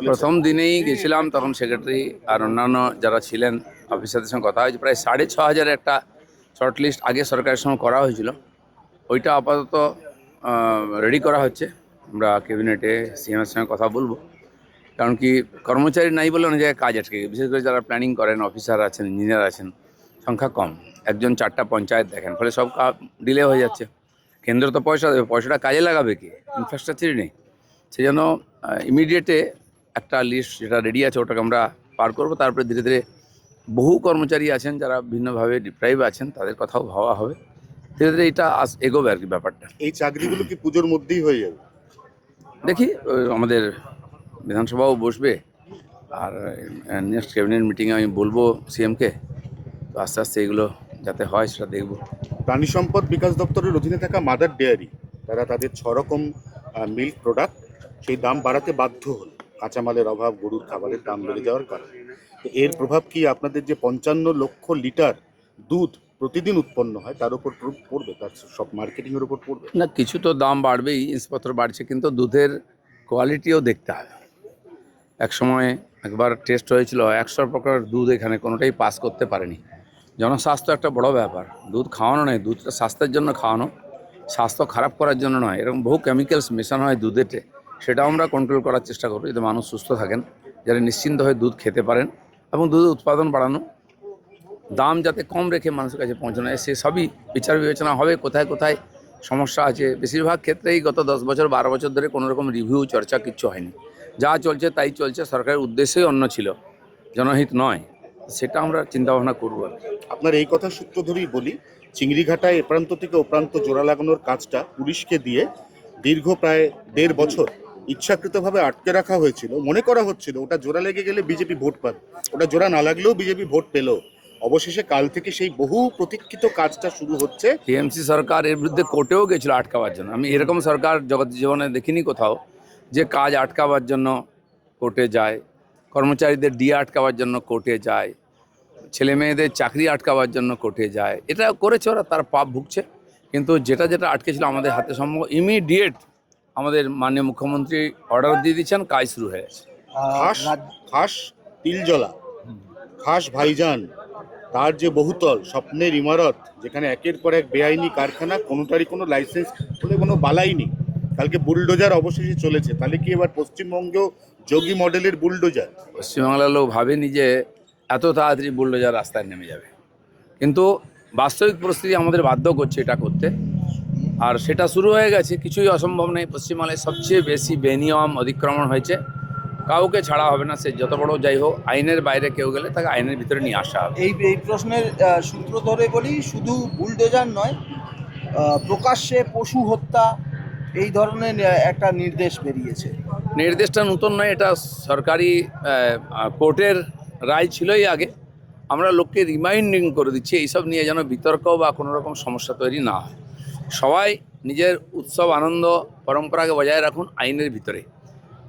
প্রথম দিনেই গেছিলাম, তখন সেক্রেটারি আর অন্যান্য যারা ছিলেন অফিসারদের সঙ্গে কথা হয়েছে। প্রায় 6,500 একটা শর্ট লিস্ট আগে সরকারের সঙ্গে করা হয়েছিল, ওইটা আপাতত রেডি করা হচ্ছে। আমরা ক্যাবিনেটে সিএমের সঙ্গে কথা বলবো, কারণ কি কর্মচারী নাই বলে অনেক জায়গায় কাজ আটকে গেছে। বিশেষ করে যারা প্ল্যানিং করেন, অফিসার আছেন, ইঞ্জিনিয়ার আছেন, সংখ্যা কম, একজন 4টা পঞ্চায়েত দেখেন, ফলে সব ডিলে হয়ে যাচ্ছে। কেন্দ্র তো পয়সা দেবে, পয়সাটা কাজে লাগাবে কি? ইনফ্রাস্ট্রাকচারই নেই। সেই জন্য ইমিডিয়েটে একটা লিস্ট যেটা রেডি আছে ওটাকে আমরা পার করব। তারপরে ধীরে ধীরে বহু কর্মচারী আছেন যারা ভিন্নভাবে ডিপ্রাইভ আছেন, তাদের কথাও ভাবা হবে। ধীরে ধীরে এটা এগোবে আর কি ব্যাপারটা। এই চাকরিগুলো কি পুজোর মধ্যেই হয়ে যাবে? দেখি আমাদের বিধানসভাও বসবে, আর নেক্সট ক্যাবিনেট মিটিংয়ে আমি বলবো সিএমকে, তো আস্তে আস্তে এগুলো যাতে হয় সেটা দেখব। প্রাণী সম্পদ বিকাশ দপ্তরের অধীনে থাকা মাদার ডেয়ারি তারা তাদের 6 রকম মিল্ক প্রোডাক্ট সেই দাম বাড়াতে বাধ্য হল কাঁচামালের অভাব, গরুর খাবারের দাম বেড়ে যাওয়ার কারণে। তো এর প্রভাব কি আপনাদের যে 55 লক্ষ লিটার দুধ প্রতিদিন উৎপন্ন হয় তার উপর পড়বে, তার সব মার্কেটিংয়ের উপর পড়বে? না, কিছু তো দাম বাড়বেই, জিনিসপত্র বাড়ছে, কিন্তু দুধের কোয়ালিটিও দেখতে হবে। এক সময় একবার টেস্ট হয়েছিল, 100 প্রকার দুধ এখানে কোনোটাই পাস করতে পারেনি। জনস্বাস্থ্য একটা বড় ব্যাপার, দুধ খাওয়ানো নয়, দুধটা স্বাস্থ্যের জন্য খাওয়ানো, স্বাস্থ্য খারাপ করার জন্য নয়। এরকম বহু কেমিক্যালস মেশানো হয় দুধেতে, সেটাও আমরা কন্ট্রোল করার চেষ্টা করব, যাতে মানুষ সুস্থ থাকেন, যারা নিশ্চিন্ত হয়ে দুধ খেতে পারেন, এবং দুধের উৎপাদন বাড়ানো, দাম যাতে কম রেখে মানুষের কাছে পৌঁছানো যায়, সে সবই বিচার বিবেচনা হবে। কোথায় কোথায় সমস্যা আছে, বেশিরভাগ ক্ষেত্রেই গত 10 বছর 12 বছর ধরে কোনো রকম রিভিউ চর্চা কিচ্ছু হয়নি। যা চলছে তাই চলছে, সরকারের উদ্দেশ্যই অন্য ছিল, জনহিত নয়। সেটা আমরা চিন্তাভাবনা করবো। আপনার এই কথা সূত্র ধরেই বলি, চিংড়িঘাটায় এ প্রান্ত থেকে ও প্রান্ত জোড়া লাগানোর কাজটা পুলিশকে দিয়ে দীর্ঘ প্রায় 1.5 বছর ইচ্ছাকৃতভাবে আটকে রাখা হয়েছিল। মনে করা হচ্ছিল ওটা জোড়া লেগে গেলে বিজেপি ভোট পাবে, ওটা জোড়া না লাগলেও বিজেপি ভোট পেল। অবশেষে কাল থেকে সেই বহু প্রতীক্ষিত কাজটা শুরু হচ্ছে। টিএমসি সরকার এর বিরুদ্ধে কোর্টেও গেছিলো আটকাবার জন্য। আমি এরকম সরকার জগৎ জীবনে দেখিনি কোথাও, যে কাজ আটকাবার জন্য কোর্টে যায়, কর্মচারীদের ডিএ আটকাবার জন্য কোর্টে যায়, ছেলে মেয়েদের চাকরি আটকাবার জন্য কোর্টে যায়। এটা করেছে ওরা, তার পাপ ভুগছে। কিন্তু যেটা যেটা আটকেছিল আমাদের হাতে সম্ভব ইমিডিয়েট আমাদের মাননীয় মুখ্যমন্ত্রী অর্ডার দিয়ে দিচ্ছেন, কাজ শুরু হয়ে গেছে। খাস খাস তিলজলা, খাস ভাইজান, তার যে বহুতল স্বপ্নের ইমারত, যেখানে একের পর এক বেআইনি কারখানা, কোনোটারই কোনো লাইসেন্স বলে কোনো বালাই নেই, কালকে বুলডোজার অবশেষে চলেছে। তাহলে কি এবার পশ্চিমবঙ্গেও যোগী মডেলের বুলডোজার? পশ্চিমবাংলার লোক ভাবেনি যে এত তাড়াতাড়ি বুলডোজার রাস্তায় নেমে যাবে, কিন্তু বাস্তবিক পরিস্থিতি আমাদের বাধ্য করছে এটা করতে, আর সেটা শুরু হয়ে গেছে। কিছুই অসম্ভব নেই। পশ্চিমবাংলায় সবচেয়ে বেশি বেনিয়ম অতিক্রমণ হয়েছে, কাউকে ছাড়া হবে না, সে যত বড় যাই হোক। আইনের বাইরে কেউ গেলে তাকে আইনের ভিতরে নিয়ে আসা হবে। এই প্রশ্নের সূত্র ধরে বলি, শুধু বুলডোজার নয়, প্রকাশ্যে পশু হত্যা এই ধরনের একটা নির্দেশ বেরিয়েছে। নির্দেশটা নতুন নয়, এটা সরকারি কোর্টের রায় ছিলই আগে। আমরা লোককে রিমাইন্ডিং করে দিচ্ছি এইসব নিয়ে, যেন বিতর্ক বা কোনো রকম সমস্যা তৈরি না হয়। সবাই নিজের উৎসব আনন্দ পরম্পরাকে বজায় রাখুন আইনের ভিতরে।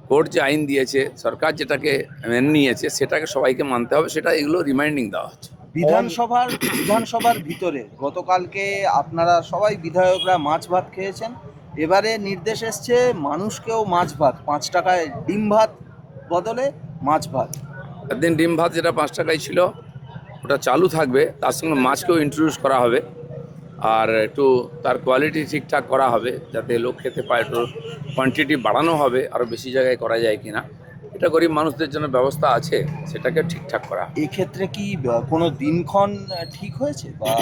কোর্ট যে আইন দিয়েছে, সরকার যেটাকে মেনে নিয়েছে, সেটাকে সবাইকে মানতে হবে, সেটা এগুলো রিমাইন্ডিং দেওয়া হচ্ছে। বিধানসভার ভিতরে গতকালকে আপনারা সবাই বিধায়করা মাছ ভাত খেয়েছেন। এবারে নির্দেশ এসছে মানুষকেও মাছ ভাত, 5 টাকায় ডিম ভাত বদলে মাছ ভাত। একদিন ডিম ভাত যেটা 5 টাকায় ছিল, ওটা চালু থাকবে, তার সঙ্গে মাছকেও ইন্ট্রোডিউস করা হবে, আর একটু তার কোয়ালিটি ঠিকঠাক করা হবে, যাতে লোক খেতে পায়। একটু কোয়ান্টিটি বাড়ানো হবে, আরও বেশি জায়গায় করা যায় কিনা, এটা গরিব মানুষদের জন্য ব্যবস্থা আছে, সেটাকে ঠিকঠাক করা। এক্ষেত্রে কি কোনো দিনক্ষণ ঠিক হয়েছে, বা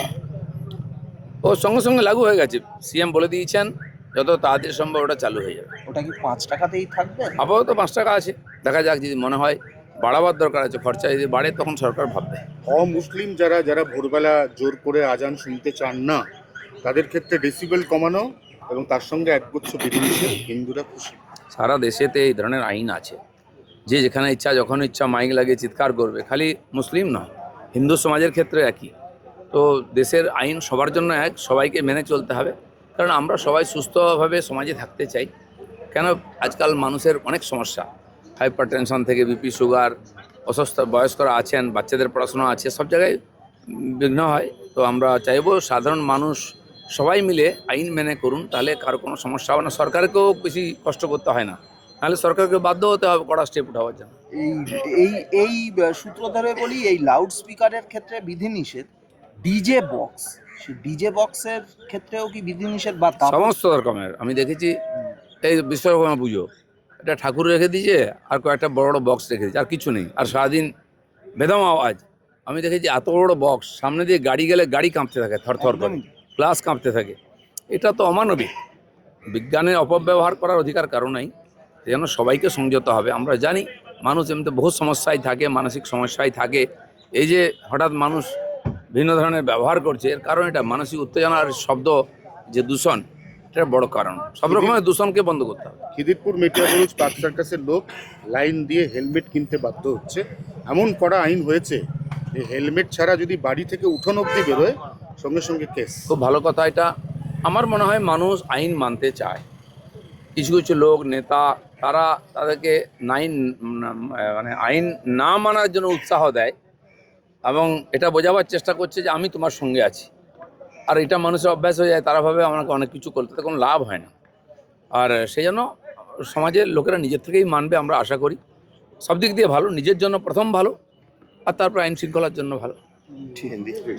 ও সঙ্গে সঙ্গে লাগু হয়ে গেছে? সিএম বলে দিয়েছেন যত তাড়াতাড়ি সম্ভব ওটা চালু হয়ে যাবে। ওটা কি 5 টাকাতেই থাকবে? আপাতত 5 টাকা আছে, দেখা যাক, যদি মনে হয় বাড়াবার দরকার আছে, খরচা যদি বাড়ে তখন সরকার ভাববে। অমুসলিম যারা যারা ভোরবেলা জোর করে আজান শুনতে চান না, তাদের ক্ষেত্রে ডেসিবেল কমানো এবং তার সঙ্গে একগুচ্ছ বিধিনিষেধ, হিন্দুরা খুশি। সারা দেশেতে এই ধরনের আইন আছে, যে যেখানে ইচ্ছা যখন ইচ্ছা মাইক লাগিয়ে চিৎকার করবে। খালি মুসলিম নয়, হিন্দু সমাজের ক্ষেত্রে একই। তো দেশের আইন সবার জন্য এক, সবাইকে মেনে চলতে হবে, কারণ আমরা সবাই সুস্থভাবে সমাজে থাকতে চাই। কেন, আজকাল মানুষের অনেক সমস্যা, হাইপার টেনশন থেকে বিপি, সুগার, অসুস্থ বয়স্করা আছেন, বাচ্চাদের পড়াশোনা আছে, সব জায়গায় বিঘ্ন হয়। তো আমরা চাইবো সাধারণ মানুষ সবাই মিলে আইন মেনে করুন, তাহলে কারো কোনো সমস্যা হবে না, সরকারকেও বেশি কষ্ট করতে হয় না। নাহলে সরকারকে বাধ্য হতে হবে কড়া স্টেপ উঠাবার জন্য। এই এই এই সূত্র ধরে বলি, এই লাউড স্পিকারের ক্ষেত্রে বিধিনিষেধ, ডিজে বক্স, সেই ডিজে বক্সের ক্ষেত্রেও কি বিধিনিষেধ বা সমস্ত রকমের আমি দেখেছি। এই বিশ্বকর্মা পুজো, এটা ঠাকুর রেখে দিয়েছে আর কয়েকটা বড় বড় বক্স রেখে দিয়েছে, আর কিছু নেই, আর সারাদিন বেদম আওয়াজ। আমি দেখেছি এত বড় বক্স, সামনে দিয়ে গাড়ি গেলে গাড়ি কাঁপতে থাকে থরথর করে, গ্লাস কাঁপতে থাকে। এটা তো অমানবিক। বিজ্ঞানের অপব্যবহার করার অধিকার কারো নাই, সেজন্য সবাইকে সংযত হবে। আমরা জানি মানুষ এমনিতে বহু সমস্যায় থাকে, মানসিক সমস্যায় থাকে। এই যে হঠাৎ মানুষ ভিন্ন ধরনের ব্যবহার করছে, এর কারণ এটা মানসিক উত্তেজনা আর শব্দ যে দূষণ, এটা বড় কারণ। সব রকমের দূষণকে বন্ধ করতে হবে। খিদিরপুর মেটিয়াবুরুজ পার্ক সার্কাসের লোক লাইন দিয়ে হেলমেট কিনতে বাধ্য হচ্ছে। এমন কড়া আইন হয়েছে যে হেলমেট ছাড়া যদি বাড়ি থেকে উঠোন অবধি বেরোয় সঙ্গে সঙ্গে কেস। খুব ভালো কথা এটা। আমার মনে হয় মানুষ আইন মানতে চায়। কিছু কিছু লোক নেতা তারা তাদেরকে মানে আইন না মানার জন্য উৎসাহ দেয় এবং এটা বোঝাবার চেষ্টা করছে যে আমি তোমার সঙ্গে আছি। আর এটা মানুষের অভ্যাস হয়ে যায়, তারা ভাবে আমাকে অনেক কিছু করতে কোনো লাভ হয় না। আর সেই জন্য সমাজের লোকেরা নিজের থেকেই মানবে, আমরা আশা করি। সব দিক দিয়ে ভালো, নিজের জন্য প্রথম ভালো, আর তারপর আইন শৃঙ্খলার জন্য ভালো।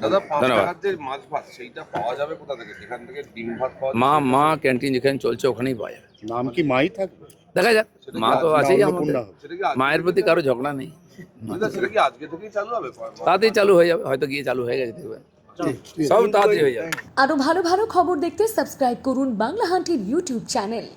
দাদা 5 ধন্যবাদ। টাকার যে মাছ ভাত সেইটা পাওয়া যাবে কোথা থেকে? যেখান থেকে ডিম ভাত পাওয়া মা ক্যান্টিন যেখানে চলছে ওখানেই পাওয়া যাবে। নাম কি মাই থাকবে? দেখা যাক, মা তো আছেই আমাদের। অন্নপূর্ণা হবে। সেটা কি মায়ের প্রতি কারো ঝগড়া নেই, দাদা সেটা কি আজকে থেকেই চালু হবে? তাড়াতাড়ি চালু হয়ে যাবে, হয়তো গিয়ে চালু হয়ে গেছে দেখবেন, সব তাড়াতাড়ি হয়ে যাবে। আরো ভালো ভালো খবর দেখতে সাবস্ক্রাইব করুন বাংলা হান্টির ইউটিউব চ্যানেল।